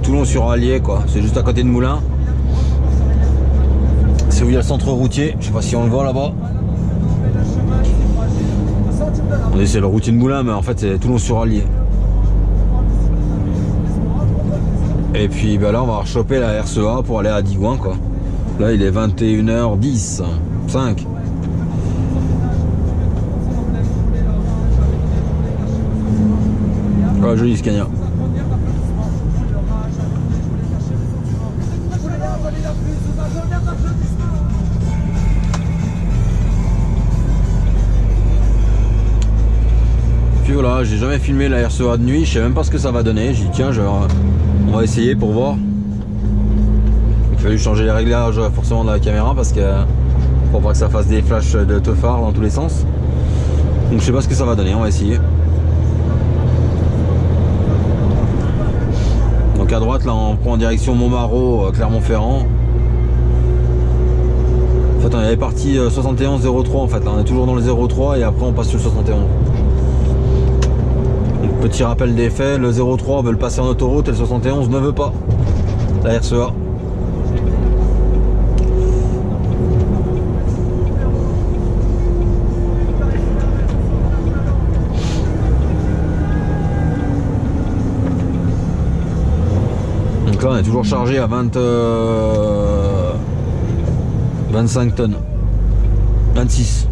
Toulon-sur-Allier quoi, c'est juste à côté de Moulins. C'est où il y a le centre routier, je sais pas si on le voit là-bas. On dit c'est le routier de Moulins mais en fait c'est Toulon-sur-Allier. Et puis ben là on va choper la RCA pour aller à Digoin quoi. Là il est 21h10, 5. Oh, joli Scania. Puis voilà, j'ai jamais filmé la RCA de nuit, je sais même pas ce que ça va donner. J'ai dit tiens, on va essayer pour voir. Il a fallu changer les réglages forcément de la caméra parce que pour pas que ça fasse des flashs de teufard dans tous les sens. Donc je sais pas ce que ça va donner, on va essayer. Donc à droite là on prend en direction Montmarault, Clermont-Ferrand. En fait on avait parti 71-03 en fait, là on est toujours dans le 03 et après on passe sur le 71. Donc, petit rappel des faits, le 03 veut le passer en autoroute et le 71 ne veut pas. La RCA. Donc là on est toujours chargé à 25 tonnes. 26.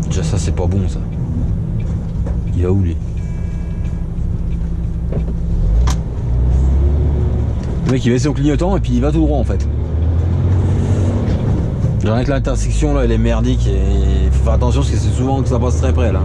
Déjà ça c'est pas bon ça. Il va où lui? Le mec il met son clignotant et puis il va tout droit en fait. Rien que l'intersection là elle est merdique et il faut faire attention parce que c'est souvent que ça passe très près là.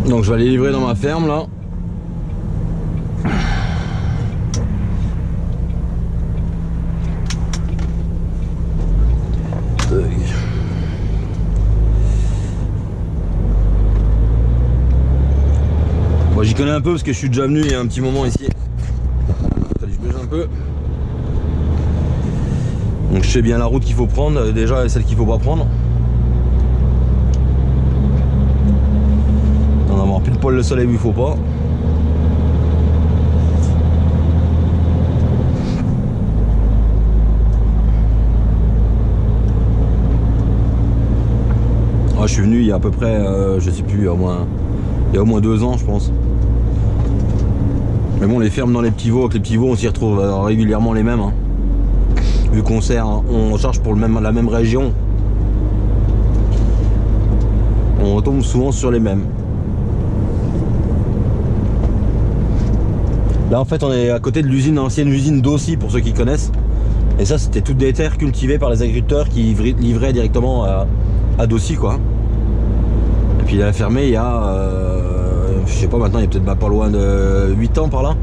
Donc je vais aller livrer dans ma ferme là. Bon, j'y connais un peu parce que je suis déjà venu il y a un petit moment ici. Allez, je bouge un peu. Donc je sais bien la route qu'il faut prendre déjà et celle qu'il faut pas prendre. Pile poil le soleil où il faut pas. Ah, je suis venu il y a à peu près, je sais plus, il y a au moins 2 ans je pense. Mais bon, les fermes dans les petits veaux, avec les petits veaux on s'y retrouve régulièrement les mêmes. Hein. vu qu'on on charge pour la même région, on retombe souvent sur les mêmes. Là en fait on est à côté de l'usine, l'ancienne usine d'Aussy pour ceux qui connaissent. Et ça c'était toutes des terres cultivées par les agriculteurs qui livraient directement à Daussy quoi. Et puis il a fermé il y a, je sais pas maintenant, il y a peut-être pas loin de 8 ans par là.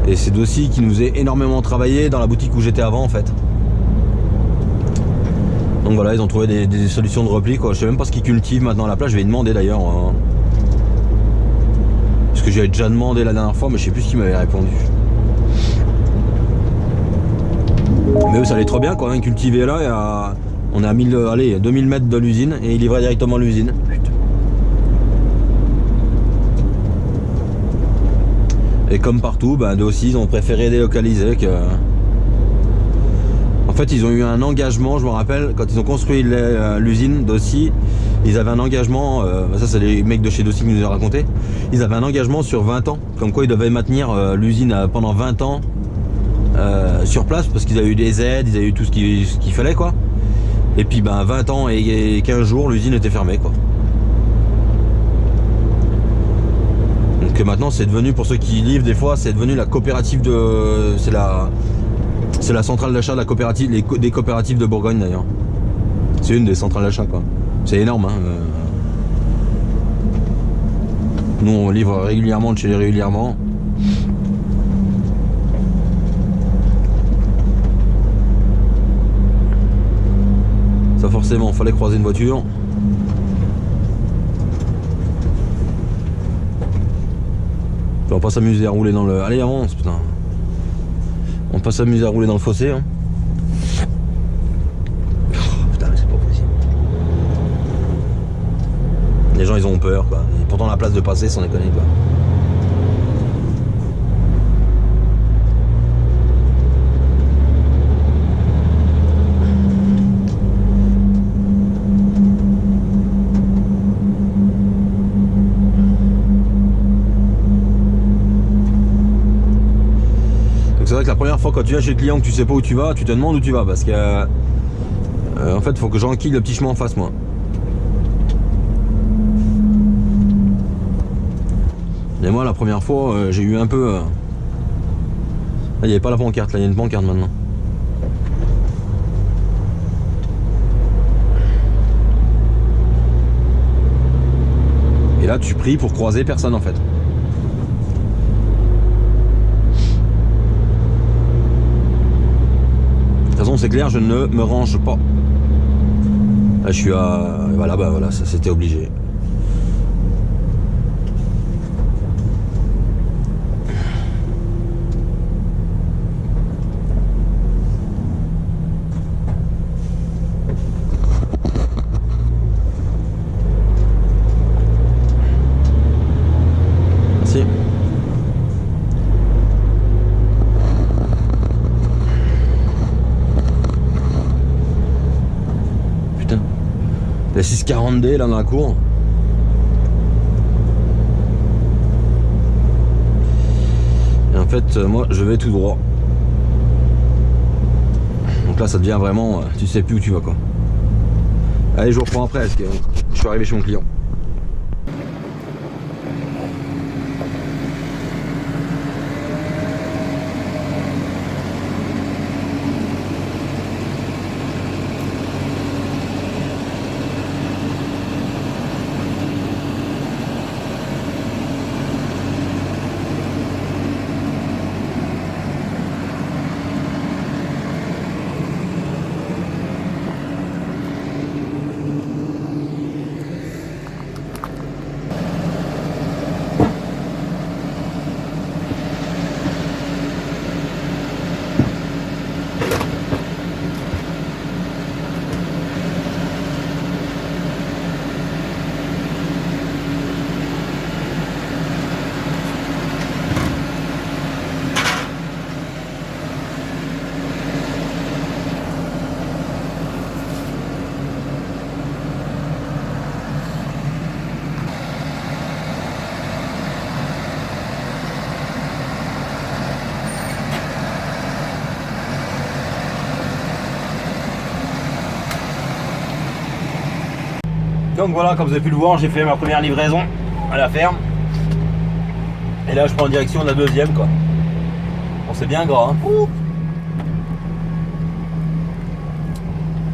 Et c'est Daussy qui nous faisait énormément travailler dans la boutique où j'étais avant en fait. Donc voilà, ils ont trouvé des solutions de repli quoi. Je sais même pas ce qu'ils cultivent maintenant à la place, je vais y demander d'ailleurs. Parce que j'avais déjà demandé la dernière fois mais je sais plus ce qu'ils m'avaient répondu. Mais eux ça allait trop bien quoi, hein, cultiver là, on est à 2000 mètres de l'usine et ils livraient directement l'usine. Et comme partout, Daussy ils ont préféré délocaliser que... En fait ils ont eu un engagement, je me rappelle, quand ils ont construit l'usine Daussy, ils avaient un engagement, ça c'est les mecs de chez Daussy qui nous ont raconté, ils avaient un engagement sur 20 ans, comme quoi ils devaient maintenir l'usine pendant 20 ans sur place, parce qu'ils avaient eu des aides, ils avaient eu tout ce qu'il fallait quoi. Et puis 20 ans et 15 jours l'usine était fermée quoi. Donc maintenant c'est devenu, pour ceux qui livrent des fois, c'est devenu la coopérative de... C'est la centrale d'achat de la coopérative, des coopératives de Bourgogne d'ailleurs. C'est une des centrales d'achat quoi. C'est énorme hein. Nous on livre régulièrement de chez les régulièrement. Ça forcément, fallait croiser une voiture. On va pas s'amuser à rouler dans le... Allez avance putain. On va pas s'amuser à rouler dans le fossé hein. Oh, putain mais c'est pas possible. Les gens ils ont peur quoi. Et pourtant la place de passer sans déconner quoi. C'est vrai que la première fois quand tu viens chez le client que tu sais pas où tu vas, tu te demandes où tu vas parce que en fait il faut que j'enquille le petit chemin en face moi. Et moi la première fois j'ai eu un peu... Là il n'y avait pas la pancarte, là il y a une pancarte maintenant. Et là tu pries pour croiser personne en fait. De toute façon c'est clair, je ne me range pas. Là je suis à... Voilà, ça c'était obligé. Merci. La 640D là dans la cour. Et en fait moi je vais tout droit. Donc là ça devient vraiment, tu sais plus où tu vas quoi. Allez je vous reprends après parce que je suis arrivé chez mon client. Donc voilà, comme vous avez pu le voir, j'ai fait ma première livraison à la ferme. Et là je prends en direction de la deuxième quoi. Bon, c'est bien gras hein.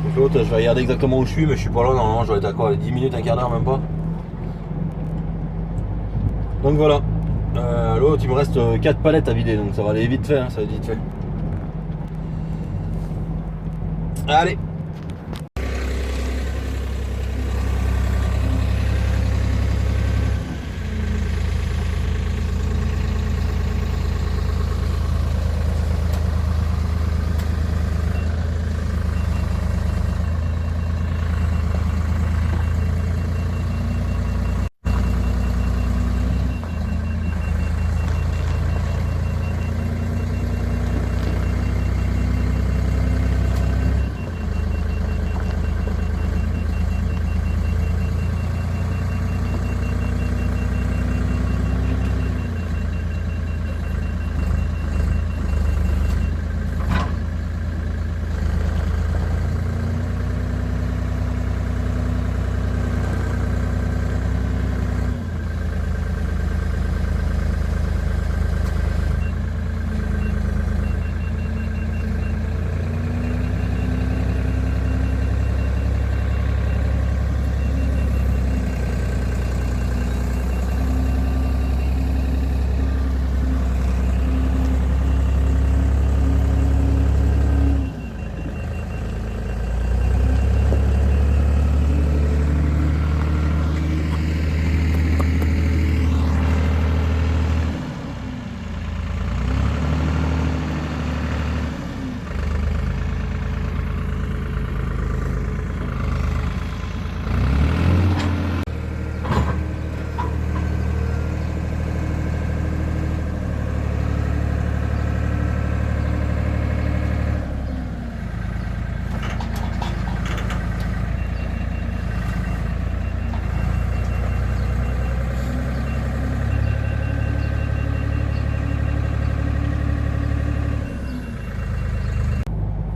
Donc l'autre je vais regarder exactement où je suis, mais je suis pas là, normalement je dois être à quoi, 10 minutes, un quart d'heure même pas. Donc voilà. L'autre il me reste 4 palettes à vider, donc ça va aller vite fait, hein, ça va être vite fait. Allez.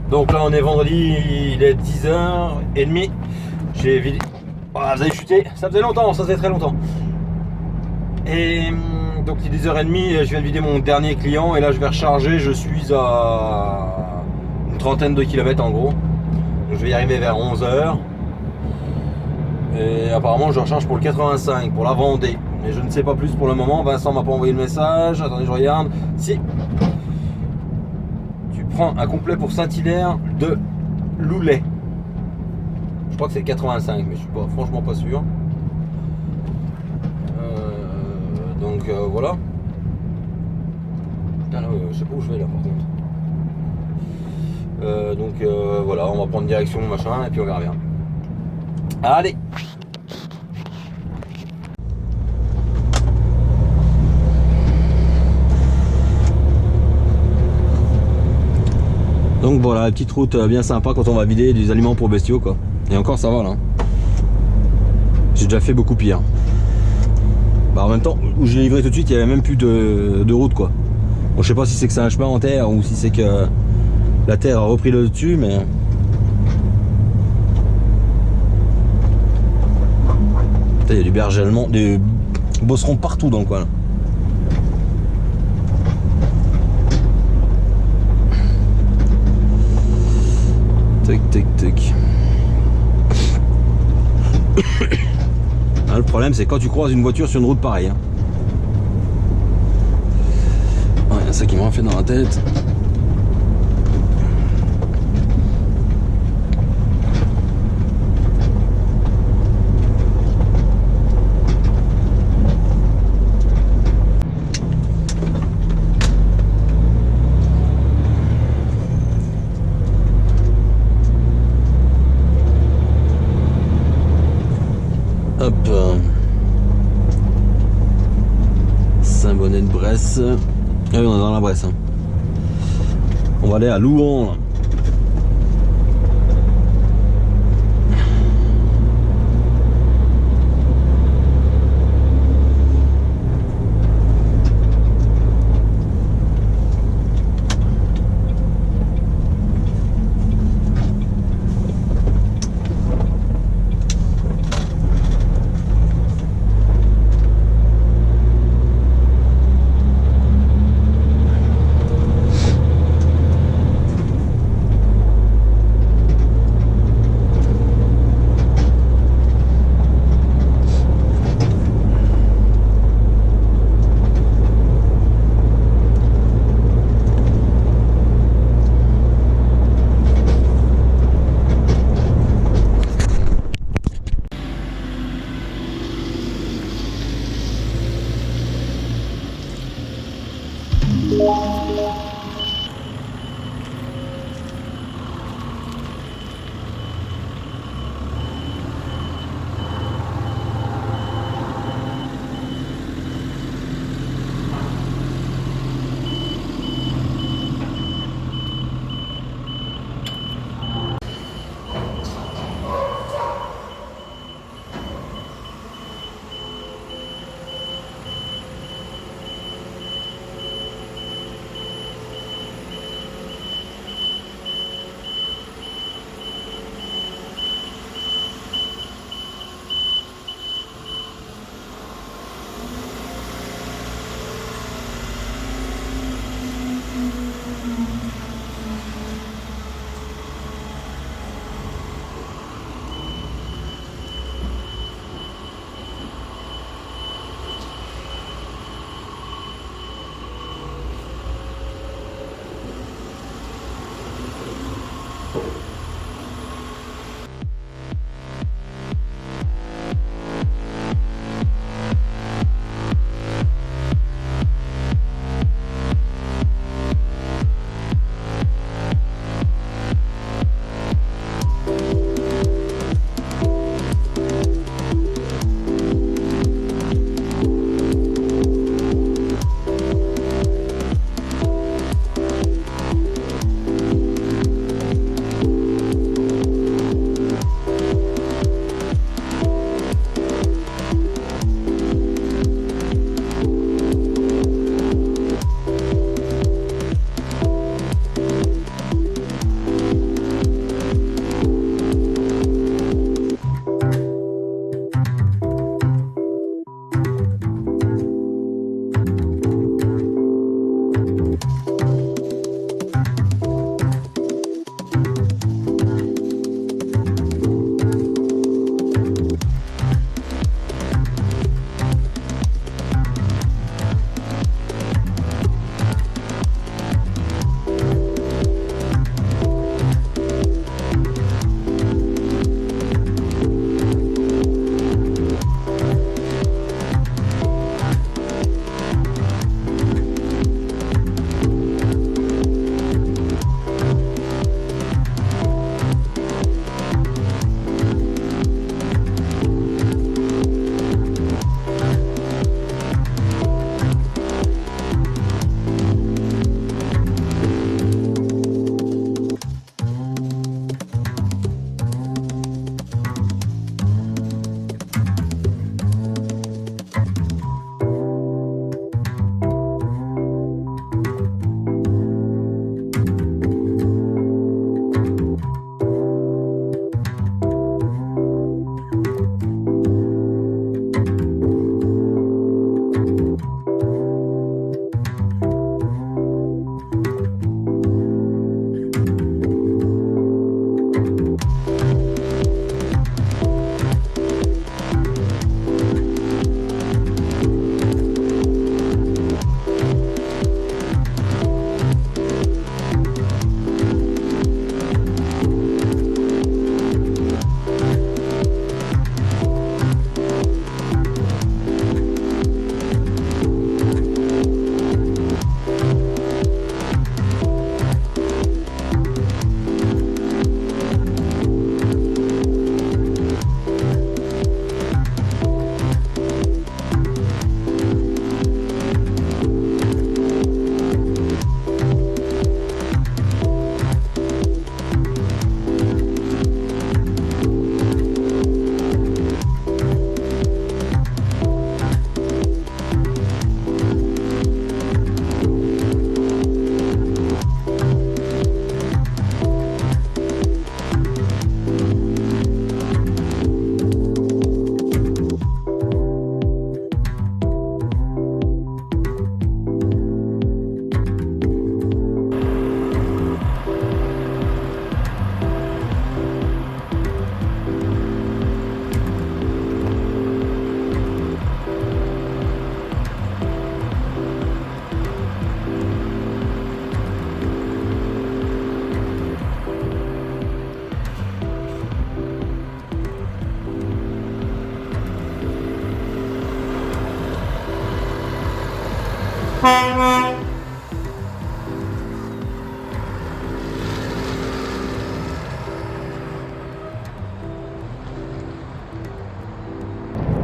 Donc là on est vendredi, il est 10h30. J'ai vidé. Ah, vous avez chuté, ça faisait longtemps, ça faisait très longtemps. Et donc il est 10h30, je viens de vider mon dernier client et là je vais recharger, je suis à une trentaine de kilomètres en gros. Donc, je vais y arriver vers 11h. Et apparemment je recharge pour le 85, pour la Vendée. Mais je ne sais pas plus pour le moment, Vincent m'a pas envoyé le message, attendez je regarde. Si. Un complet pour Saint-Hilaire de Loulet. Je crois que c'est 85, mais je suis pas, franchement pas sûr. Donc voilà. Putain, là, je sais pas où je vais là par contre. Donc voilà, on va prendre direction machin et puis on verra bien. Allez. Donc voilà, la petite route bien sympa quand on va vider des aliments pour bestiaux quoi. Et encore ça va là. J'ai déjà fait beaucoup pire. Bah en même temps, où je l'ai livré tout de suite, il n'y avait même plus de route quoi. Bon, je sais pas si c'est que c'est un chemin en terre ou si c'est que la terre a repris le dessus, mais... Il y a du berger allemand, des bosserons partout dans le coin là. Tac, tac, tac. Ah, le problème, c'est quand tu croises une voiture sur une route pareille. Hein. Ah, il y a ça qui m'a fait dans la tête. Hop. Saint-Bonnet-de-Bresse. Ah oui, on est dans la Bresse. Hein. On va aller à Louhans. Là.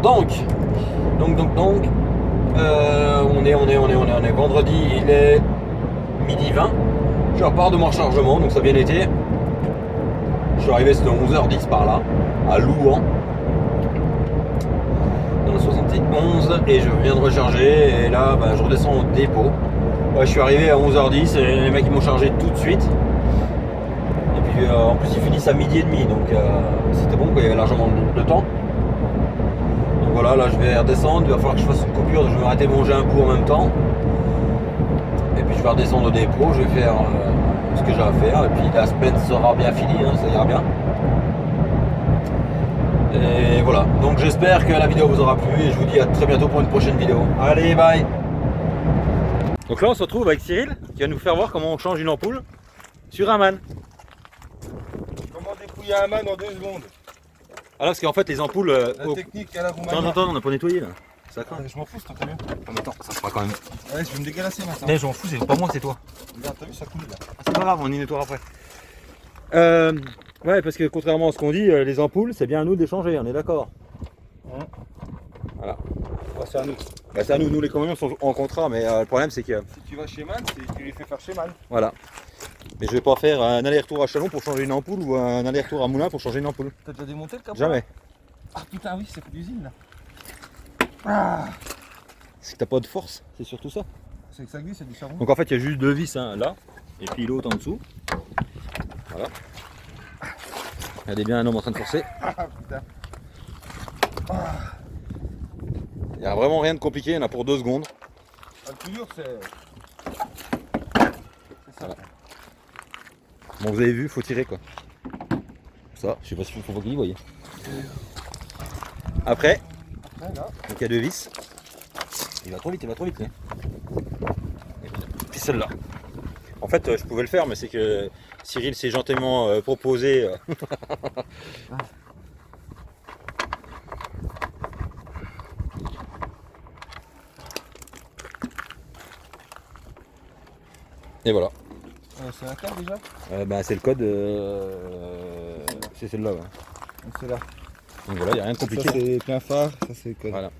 Donc, on est vendredi, il est midi 20. Je repars de mon rechargement, donc ça a bien été. Je suis arrivé, c'était 11h10 par là, à Louan, dans le 71, et je viens de recharger, et là, bah, je redescends au dépôt. Ouais, je suis arrivé à 11h10, et les mecs ils m'ont chargé tout de suite. Et puis en plus ils finissent à midi et demi, donc c'était bon, quoi, il y avait largement de temps. Voilà, là je vais redescendre, il va falloir que je fasse une coupure, donc je vais arrêter de manger un bout en même temps. Et puis je vais redescendre au dépôt, je vais faire ce que j'ai à faire, et puis la semaine sera bien finie, hein, ça ira bien. Et voilà, donc j'espère que la vidéo vous aura plu, et je vous dis à très bientôt pour une prochaine vidéo. Allez, bye. Donc là on se retrouve avec Cyril, qui va nous faire voir comment on change une ampoule sur un man. Comment dépouiller un man en 2 secondes? Ah là, parce qu'en fait les ampoules... La technique à la roumaine. Attends, on n'a pas nettoyé là. Ça craint. Je m'en fous, c'est ton camion. Ah, mais attends, ça fera quand même. Ouais, je vais me dégalasser maintenant. Mais je m'en fous, c'est pas moi, c'est toi. Regarde, t'as vu, ça coule là. Ah, c'est pas grave, on y nettoiera après. Ouais, parce que contrairement à ce qu'on dit, les ampoules, c'est bien à nous de les changer, on est d'accord. Voilà. Oh, c'est à nous. Bah, c'est à nous, les camions sont en contrat, mais le problème c'est que... Si tu vas chez Man, tu les fais faire chez Man. Voilà. Mais je vais pas faire un aller-retour à Chalon pour changer une ampoule ou un aller-retour à Moulins pour changer une ampoule. T'as déjà démonté le capot? Jamais. Ah putain, oui, c'est d'usine là. Ah, C'est que t'as pas de force, c'est surtout ça. c'est que ça glisse, c'est du charbon. Donc en fait, il y a juste 2 vis, hein, là, et puis l'autre en dessous. Voilà. Regardez bien un homme en train de forcer. Ah putain. Il n'y a vraiment rien de compliqué, il y en a pour 2 secondes. Ah, le plus dur, c'est ça. Voilà. Bon, vous avez vu, faut tirer quoi. Ça, je sais pas si faut pas qu'il y voyez. Après, Après, là. donc il y a 2 vis. Il va trop vite. Là. Puis celle-là. En fait, je pouvais le faire, mais c'est que Cyril s'est gentiment proposé. Et voilà. C'est un câble déjà? Bah, c'est le code. C'est celle-là. Ouais. Donc, c'est là. Donc voilà, il n'y a rien de Ça, compliqué. c'est plein phare, ça, c'est le code. Voilà.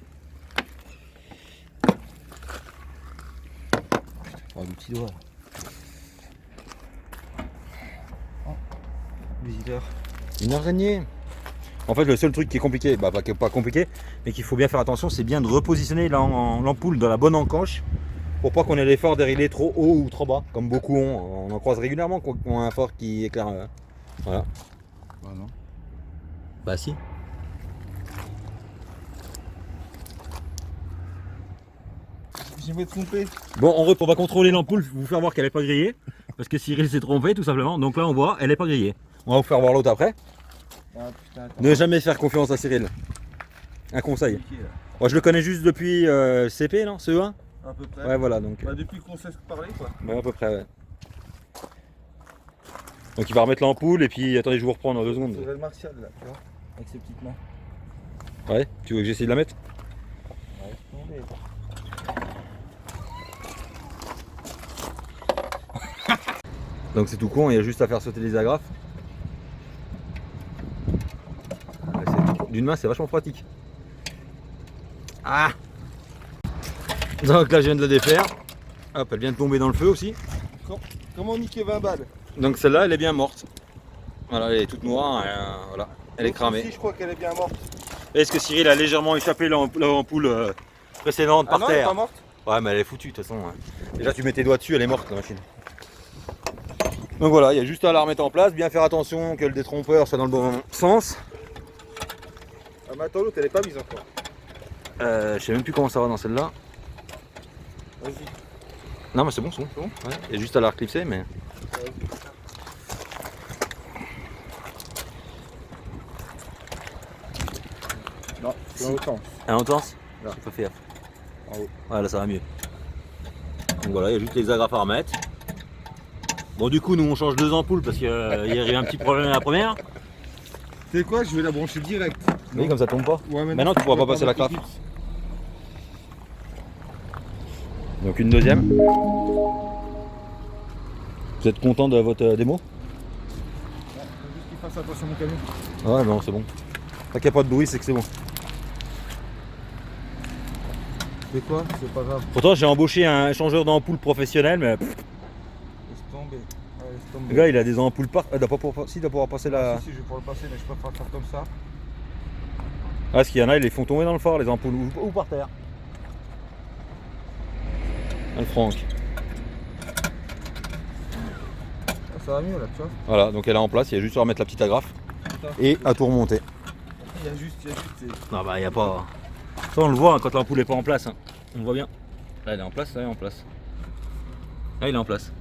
Oh, le petit doigt. Visiteur. Une araignée. En fait, le seul truc qui est compliqué, bah pas compliqué, mais qu'il faut bien faire attention, c'est bien de repositionner l'ampoule dans la bonne encoche pour pas qu'on ait les phares dérilés trop haut ou trop bas, comme beaucoup ont. On en croise régulièrement qui ont un phare qui éclaire. Voilà. Bah non. Bah si. Je vais me tromper. Bon, on va contrôler l'ampoule, vous faire voir qu'elle n'est pas grillée, parce que Cyril s'est trompé tout simplement. Donc là, on voit, elle n'est pas grillée. On va vous faire voir l'autre après. Ah putain, attends. Ne jamais faire confiance à Cyril. Un conseil. Compliqué, là. Moi, je le connais juste depuis CP, non? CE1? À peu près. Ouais, voilà, donc. Bah, depuis qu'on sait se parler, quoi. Ouais, à peu près, ouais. Donc il va remettre l'ampoule et puis attendez, je vous reprends dans 2 secondes. C'est le Martial là, tu vois, avec ses petites mains. Ouais, tu veux que j'essaie de la mettre? Ouais, c'est tombé. Donc c'est tout con, il y a juste à faire sauter les agrafes. D'une main, c'est vachement pratique. Ah! Donc là, je viens de la défaire. Hop, elle vient de tomber dans le feu aussi. Comment niquer 20 balles? Donc celle-là, elle est bien morte. Voilà, elle est toute noire, voilà, elle est cramée. Ici, je crois qu'elle est bien morte. Est-ce que Cyril a légèrement échappé l'ampoule précédente par Ah non, elle est terre? pas morte? Ouais, mais elle est foutue de toute façon. Hein. Déjà, tu mets tes doigts dessus, elle est morte la machine. Donc voilà, il y a juste à la remettre en place, bien faire attention que le détrompeur soit dans le bon sens. Ah, mais attends, l'autre, elle est pas mise encore. Je sais même plus comment ça va dans celle-là. Vas-y. Non, mais c'est bon, c'est bon. Bon. Ouais, il y a juste à la reclipser, mais. Non, c'est en autant. Un intense? Là. J'ai pas fait gaffe. En haut. Ouais, là ça va mieux. Donc voilà, il y a juste les agrafes à remettre. Bon, du coup, nous on change 2 ampoules parce qu'il y a eu un petit problème à la première. Tu sais quoi, je vais la brancher direct. Oui, comme ça tombe pas. Ouais, Maintenant, tu pourras pas passer la crafe. Donc une deuxième. Vous êtes content de votre démo? Faut juste qu'il fasse attention à mon camion. Ouais, bon, c'est bon. Tant qu'il n'y a pas de bruit, c'est que c'est bon. C'est quoi? C'est pas grave. Pourtant, j'ai embauché un échangeur d'ampoules professionnel, mais Laisse tomber. Ouais, laisse tomber. le gars, il a des ampoules par. Il doit pas pouvoir passer la. Si, je vais pouvoir le passer, mais je préfère faire comme ça. Ah, parce qu'il y en a, ils les font tomber dans le phare, les ampoules, ou par terre. Ah, le Franck. Ah, ça va mieux là, tu vois. Voilà, donc elle est en place, il y a juste à remettre la petite agrafe et à tout remonter. Il y a juste. Non, bah, il n'y a pas. Ça, on le voit hein, quand l'ampoule n'est pas en place. Hein. On le voit bien. Là, elle est en place, là, elle est en place. Là, il est en place.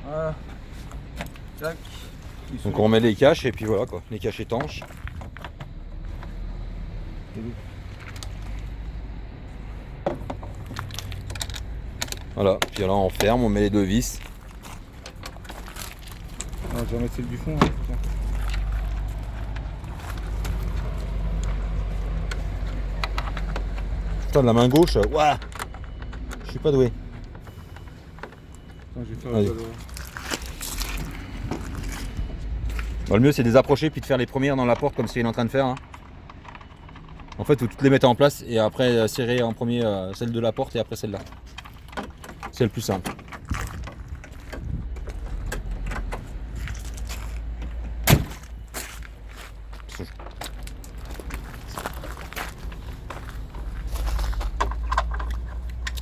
Voilà. Tac. Donc, on remet les caches et puis voilà quoi, les caches étanches. Voilà, puis là, on ferme, on met les deux vis. Ah, je vais mettre celle du fond. Hein, tiens. Putain, de la main gauche, ouah, je suis pas doué. Attends, je vais faire Allez. Bon, le mieux c'est de les approcher puis de faire les premières dans la porte comme c'est est en train de faire. Hein. En fait, il faut toutes les mettre en place et après serrer en premier celle de la porte et après celle-là. C'est le plus simple.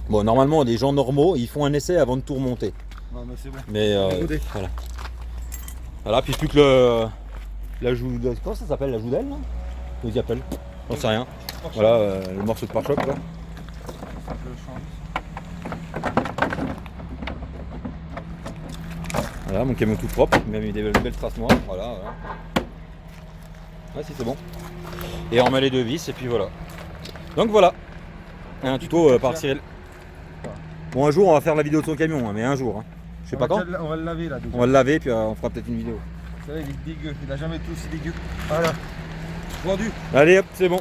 Bon, normalement, les gens normaux, ils font un essai avant de tout remonter. Non, mais c'est bon. Mais Dégodé. voilà. Voilà, puis plus que la joue. Comment ça s'appelle, la joue d'aile là? Comment ils appellent? J'en sais rien. Voilà, le morceau de pare-choc là. Ça peut changer. Voilà, mon camion tout propre, il m'a mis des belles traces noires. Voilà, voilà. Ouais, si c'est bon. Et on met les deux vis et puis voilà. Donc voilà. Un tuto par Cyril. Bon, un jour on va faire la vidéo de son camion, hein, mais un jour. Hein. Je sais pas quand. On va le laver là. On va le laver puis on fera peut-être une vidéo. Vous savez, il est dégueu. Il a jamais été aussi dégueu. Voilà. Vendu. Allez hop, c'est bon.